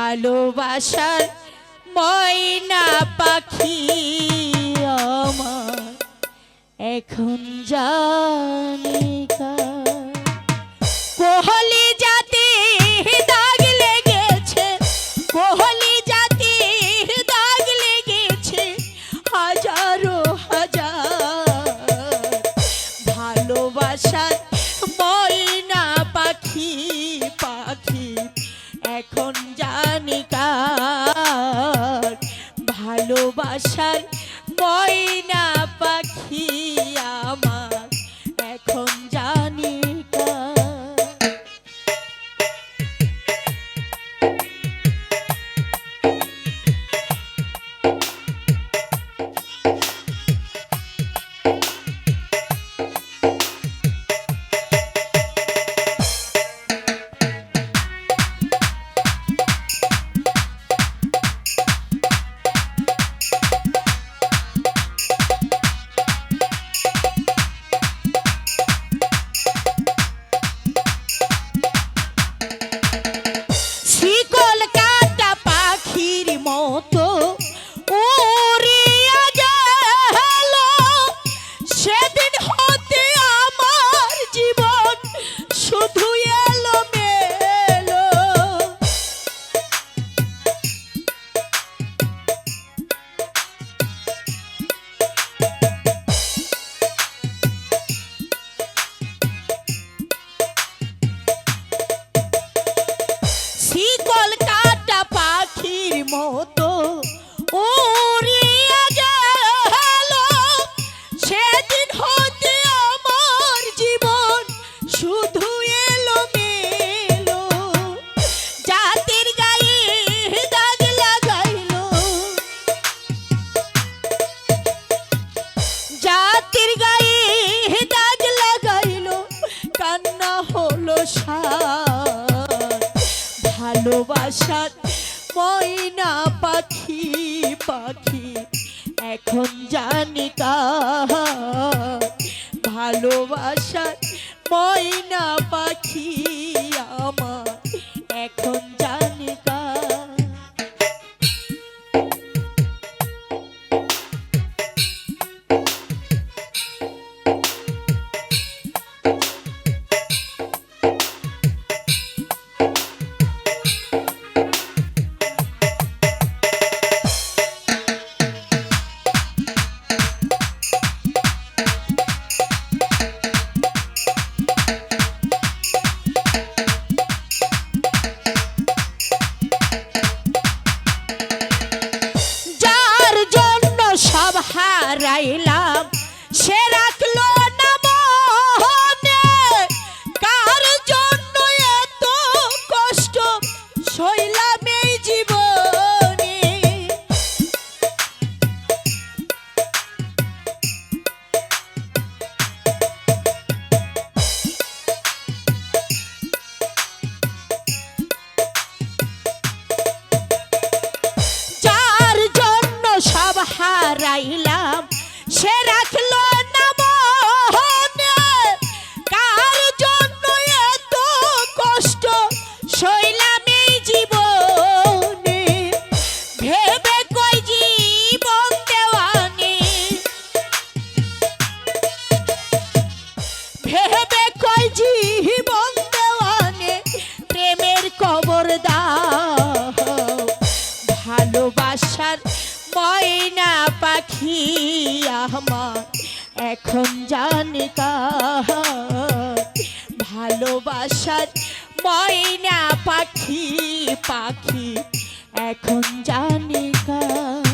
ভালোবাসার ময়না পাখি আমার এখন জানি কোহলি জাতি দাগ লেগেছে, কোহলি জাতি দাগ লেগেছে হাজারো হাজার। ভালোবাসার ময়না পাখি পাখি এখন জানি কার, ভালোবাসার ময়না পাখি আমার এখন জানি কার। মতো উড়িয়া গেল সেদিন হতে আমার জীবন শুধু এলোমেলো। জাতির গায়ে দাগ লাগাইলো, জাতির গায়ে দাগ লাগাইলো, কান্না হলো সার। ভালোবাসার ময়না পাখি পাখি এখন জানি কার, ভালোবাসার ময়না পাখি আমার এখন জানি কার। হারাইলাম সে রাখলো না মনে, কার জন্য এত কষ্ট সইলাম এই জীবনে। যার জন্য সব হারাইলাম সে রাখলো না মনে, কার জন্য এত কষ্ট সইলাম এই জীবনে। ভেবে কই জীবন দেওয়ানি, ভেবে কই জীবন দেওয়ানি, প্রেমের কবর দাও। ভালোবাসার ময়না পাখি আমার এখন জানি কার, ভালোবাসার ময়না পাখি পাখি এখন জানি কার।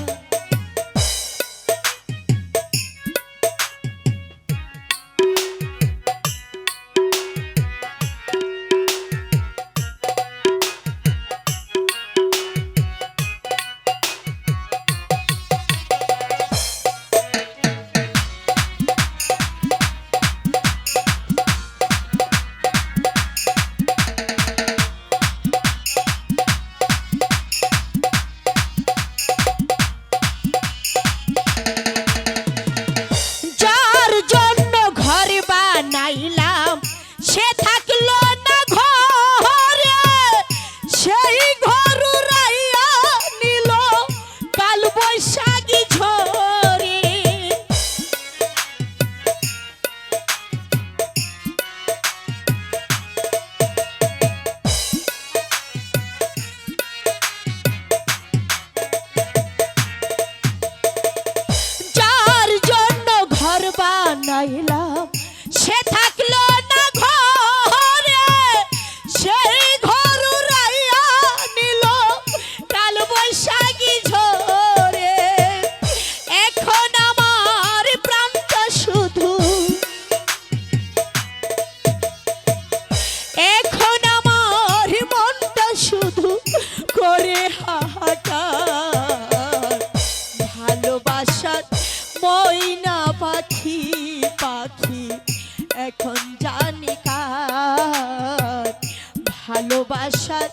ভালোবাসার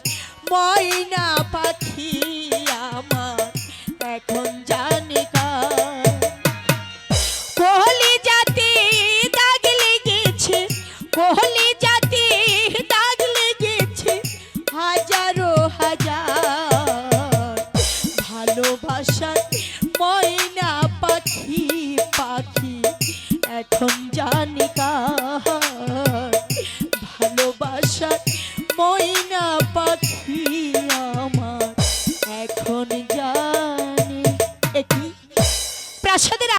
ময়না পাখি আমার এখন জানি কার। কোহলি জাতি দাগ লেগেছে, কোহলি জাতি দাগ লেগেছে হাজারো হাজার। ভালোবাসার ময়না পাখি পাখি এখন জানি কার।